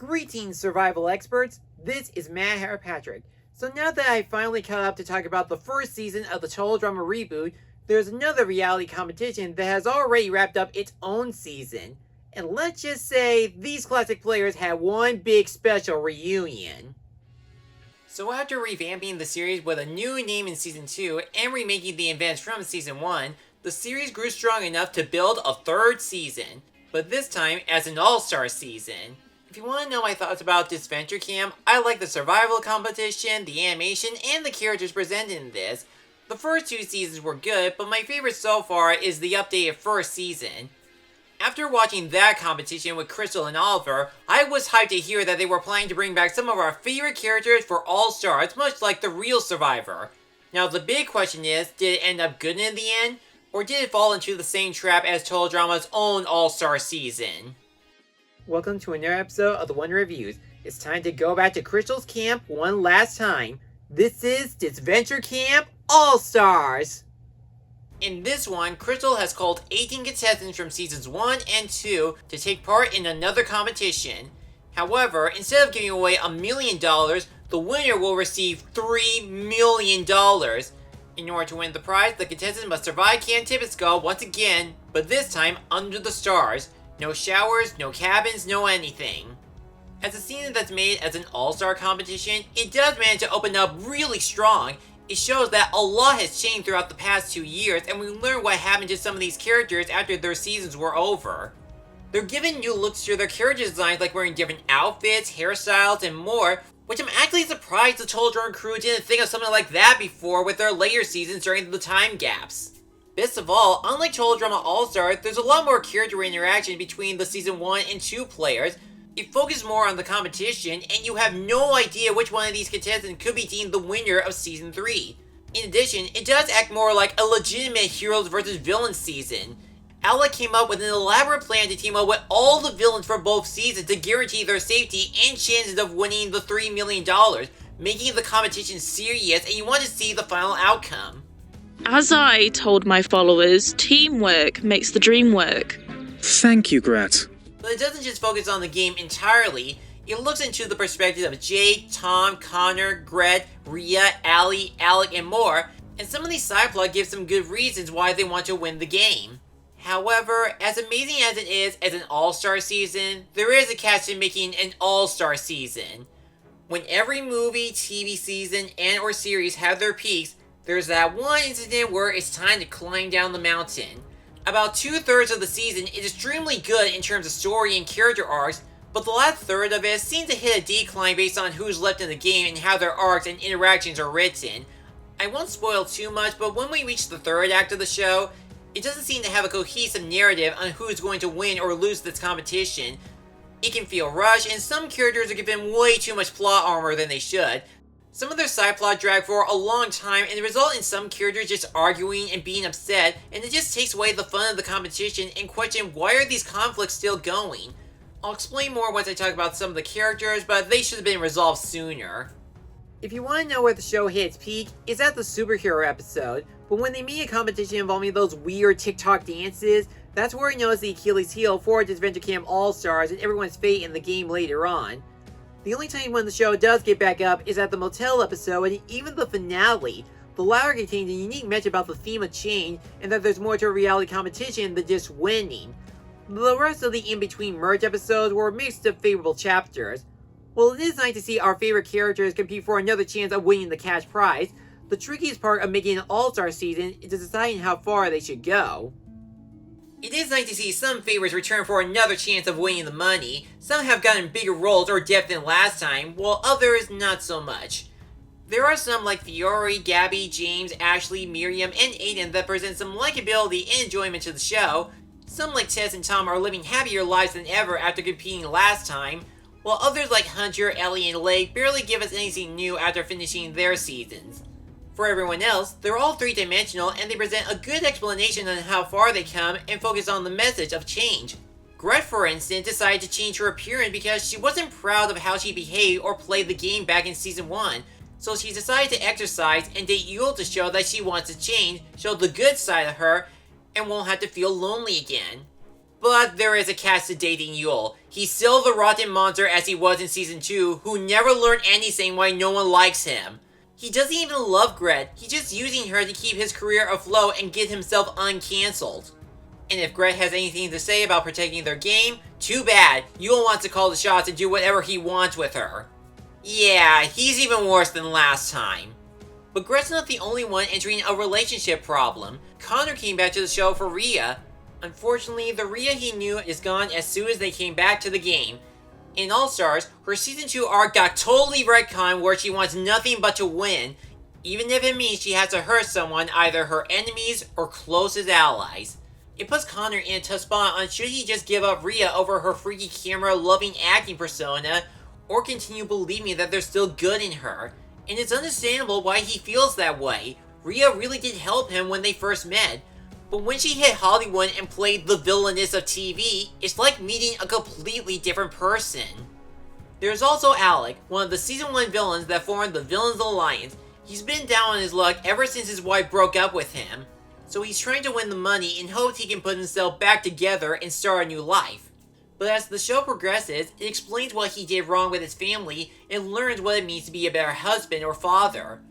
Greetings, survival experts. This is Matt Patrick. So now that I finally caught up to talk about the first season of the Total Drama reboot, there's another reality competition that has already wrapped up its own season. And let's just say these classic players had one big special reunion. So after revamping the series with a new name in Season 2 and remaking the events from Season 1, the series grew strong enough to build a third season, but this time as an all-star season. If you want to know my thoughts about Disventure Camp, I like the survival competition, the animation, and the characters presented in this. The first two seasons were good, but my favorite so far is the updated first season. After watching that competition with Crystal and Oliver, I was hyped to hear that they were planning to bring back some of our favorite characters for All-Stars, much like the real Survivor. Now the big question is, did it end up good in the end? Or did it fall into the same trap as Total Drama's own All-Star season? Welcome to another episode of the One Reviews. It's time to go back to Crystal's camp one last time. This is Disventure Camp All-Stars! In this one, Crystal has called 18 contestants from Seasons 1 and 2 to take part in another competition. However, instead of giving away $1 million, the winner will receive $3 million. In order to win the prize, the contestants must survive Camp Tippetskull once again, but this time under the stars. No showers, no cabins, no anything. As a season that's made as an all-star competition, it does manage to open up really strong. It shows that a lot has changed throughout the past 2 years, and we learn what happened to some of these characters after their seasons were over. They're given new looks to their character designs, like wearing different outfits, hairstyles, and more, which I'm actually surprised the Total Drama crew didn't think of something like that before with their later seasons during the time gaps. Best of all, unlike Total Drama All-Stars, there's a lot more character interaction between the Season 1 and 2 players. It focuses more on the competition, and you have no idea which one of these contestants could be deemed the winner of Season 3. In addition, it does act more like a legitimate heroes versus villains season. Alec came up with an elaborate plan to team up with all the villains for both seasons to guarantee their safety and chances of winning the $3 million, making the competition serious, and you want to see the final outcome. As I told my followers, teamwork makes the dream work. Thank you, Grat. But it doesn't just focus on the game entirely. It looks into the perspective of Jake, Tom, Connor, Gret, Rhea, Allie, Alec, and more, and some of these side plots give some good reasons why they want to win the game. However, as amazing as it is as an all-star season, there is a catch to making an all-star season. When every movie, TV season, and or series have their peaks, there's that one incident where it's time to climb down the mountain. About 2/3 of the season is extremely good in terms of story and character arcs, but the last third of it seems to hit a decline based on who's left in the game and how their arcs and interactions are written. I won't spoil too much, but when we reach the third act of the show, it doesn't seem to have a cohesive narrative on who's going to win or lose this competition. It can feel rushed, and some characters are given way too much plot armor than they should. Some of their side plot drag for a long time, and result in some characters just arguing and being upset, and it just takes away the fun of the competition and question why are these conflicts still going. I'll explain more once I talk about some of the characters, but they should have been resolved sooner. If you want to know where the show hit its peak, it's at the superhero episode, but when they made a competition involving those weird TikTok dances, that's where it knows the Achilles heel for Adventure Camp All-Stars and everyone's fate in the game later on. The only time when the show does get back up is at the motel episode and even the finale. The latter contains a unique message about the theme of change and that there's more to a reality competition than just winning. The rest of the in-between merge episodes were a mix of favorable chapters. While it is nice to see our favorite characters compete for another chance of winning the cash prize, the trickiest part of making an all-star season is deciding how far they should go. It is nice to see some favorites return for another chance of winning the money. Some have gotten bigger roles or depth than last time, while others not so much. There are some like Fiore, Gabby, James, Ashley, Miriam, and Aiden that present some likability and enjoyment to the show. Some like Tess and Tom are living happier lives than ever after competing last time, while others like Hunter, Ellie, and Lake barely give us anything new after finishing their seasons. For everyone else, they're all three-dimensional and they present a good explanation on how far they come and focus on the message of change. Gret, for instance, decided to change her appearance because she wasn't proud of how she behaved or played the game back in Season 1, so she decided to exercise and date Yule to show that she wants to change, show the good side of her, and won't have to feel lonely again. But there is a catch to dating Yule. He's still the rotten monster as he was in Season 2, who never learned anything why no one likes him. He doesn't even love Gret, he's just using her to keep his career afloat and get himself uncancelled. And if Gret has anything to say about protecting their game, too bad. Yule wants to call the shots and do whatever he wants with her. Yeah, he's even worse than last time. But Gret's not the only one entering a relationship problem. Connor came back to the show for Rhea. Unfortunately, the Rhea he knew is gone as soon as they came back to the game. In All-Stars, her Season 2 arc got totally retconned where she wants nothing but to win, even if it means she has to hurt someone, either her enemies or closest allies. It puts Connor in a tough spot on should he just give up Rhea over her freaky camera-loving acting persona, or continue believing that there's still good in her. And it's understandable why he feels that way. Rhea really did help him when they first met. But when she hit Hollywood and played the villainess of TV, it's like meeting a completely different person. There's also Alec, one of the Season 1 villains that formed the Villains Alliance. He's been down on his luck ever since his wife broke up with him. So he's trying to win the money in hopes he can put himself back together and start a new life. But as the show progresses, it explains what he did wrong with his family and learns what it means to be a better husband or father.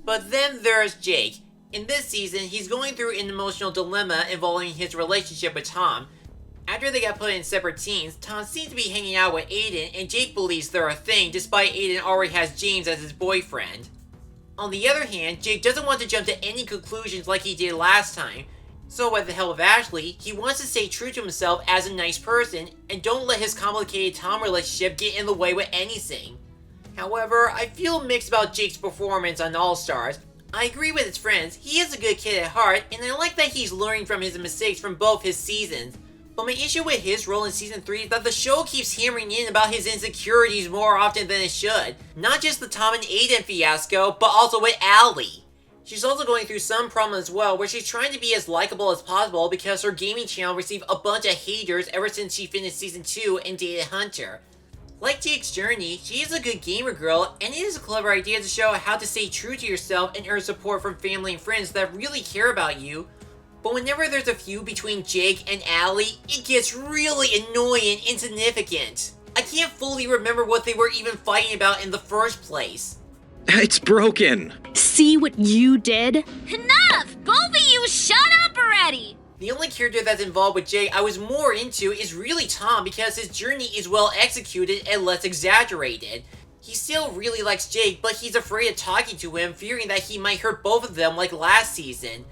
But then there's Jake. In this season, he's going through an emotional dilemma involving his relationship with Tom. After they got put in separate teams, Tom seems to be hanging out with Aiden, and Jake believes they're a thing despite Aiden already has James as his boyfriend. On the other hand, Jake doesn't want to jump to any conclusions like he did last time, so with the help of Ashley, he wants to stay true to himself as a nice person and don't let his complicated Tom relationship get in the way with anything. However, I feel mixed about Jake's performance on All-Stars. I agree with his friends, he is a good kid at heart, and I like that he's learning from his mistakes from both his seasons. But my issue with his role in Season 3 is that the show keeps hammering in about his insecurities more often than it should. Not just the Tom and Aiden fiasco, but also with Allie. She's also going through some problems as well, where she's trying to be as likable as possible because her gaming channel received a bunch of haters ever since she finished Season 2 and dated Hunter. Like Jake's journey, she is a good gamer girl, and it is a clever idea to show how to stay true to yourself and earn support from family and friends that really care about you. But whenever there's a feud between Jake and Allie, it gets really annoying and insignificant. I can't fully remember what they were even fighting about in the first place. It's broken. See what you did? Enough! Both of you shut up already! The only character that's involved with Jake I was more into is really Tom because his journey is well executed and less exaggerated. He still really likes Jake, but he's afraid of talking to him, fearing that he might hurt both of them like last season.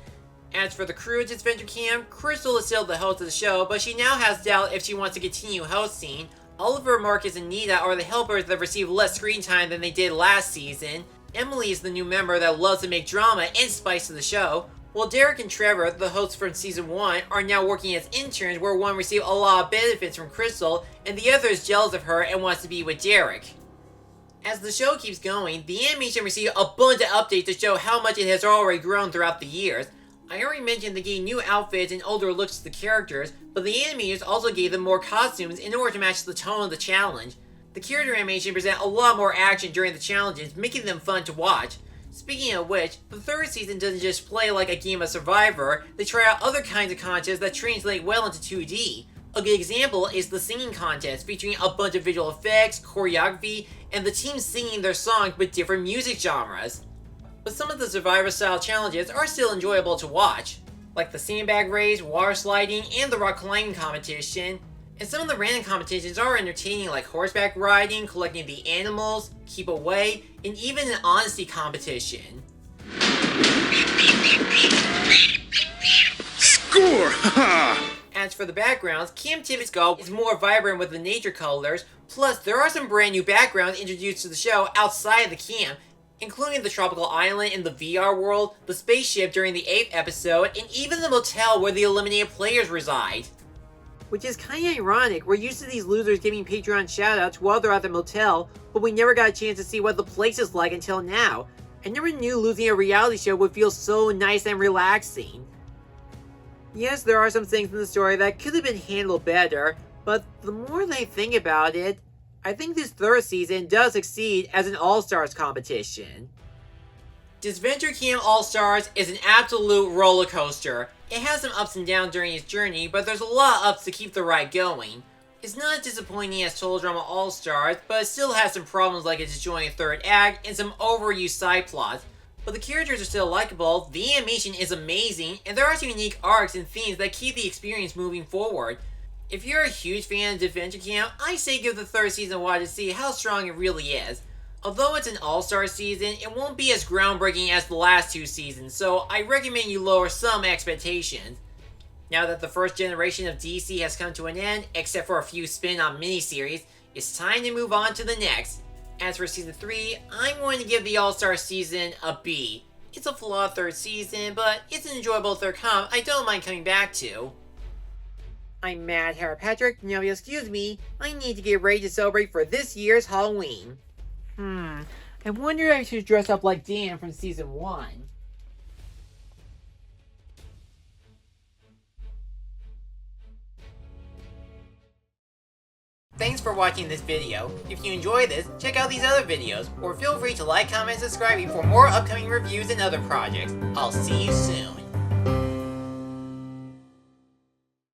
As for the crew at Disventure Camp, Crystal is still the host of the show, but she now has doubt if she wants to continue hosting. Oliver, Marcus, and Nita are the helpers that receive less screen time than they did last season. Emily is the new member that loves to make drama and spice to the show. While Derek and Trevor, the hosts from Season 1, are now working as interns where one received a lot of benefits from Crystal, and the other is jealous of her and wants to be with Derek. As the show keeps going, the animation received a bunch of updates to show how much it has already grown throughout the years. I already mentioned they gave new outfits and older looks to the characters, but the animators also gave them more costumes in order to match the tone of the challenge. The character animation present a lot more action during the challenges, making them fun to watch. Speaking of which, the third season doesn't just play like a game of Survivor, they try out other kinds of contests that translate well into 2D. A good example is the singing contest, featuring a bunch of visual effects, choreography, and the team singing their songs with different music genres. But some of the Survivor-style challenges are still enjoyable to watch, like the sandbag race, water sliding, and the rock climbing competition. And some of the random competitions are entertaining, like horseback riding, collecting the animals, keep away, and even an honesty competition. Score! Haha! As for the backgrounds, Camp Tibbetts is more vibrant with the nature colors, plus there are some brand new backgrounds introduced to the show outside of the camp, including the tropical island in the VR world, the spaceship during the 8th episode, and even the motel where the eliminated players reside. Which is kinda ironic, we're used to these losers giving Patreon shoutouts while they're at the motel, but we never got a chance to see what the place is like until now. I never knew losing a reality show would feel so nice and relaxing. Yes, there are some things in the story that could have been handled better, but the more I think about it, I think this third season does succeed as an all-stars competition. Disventure Camp All-Stars is an absolute roller coaster. It has some ups and downs during its journey, but there's a lot of ups to keep the ride going. It's not as disappointing as Total Drama All-Stars, but it still has some problems like a disjointed third act and some overused side plots. But the characters are still likable, the animation is amazing, and there are some unique arcs and themes that keep the experience moving forward. If you're a huge fan of Disventure Camp, I say give the third season a watch to see how strong it really is. Although it's an all-star season, it won't be as groundbreaking as the last two seasons, so I recommend you lower some expectations. Now that the first generation of DC has come to an end, except for a few spin-off miniseries, it's time to move on to the next. As for Season 3, I'm going to give the All-Star season a B. It's a flawed third season, but it's an enjoyable third comp I don't mind coming back to. I'm Mad Hair Patrick, now excuse me, I need to get ready to celebrate for this year's Halloween. I wonder if I should dress up like Dan from Season 1. Thanks for watching this video. If you enjoyed this, check out these other videos, or feel free to like, comment, and subscribe for more upcoming reviews and other projects. I'll see you soon.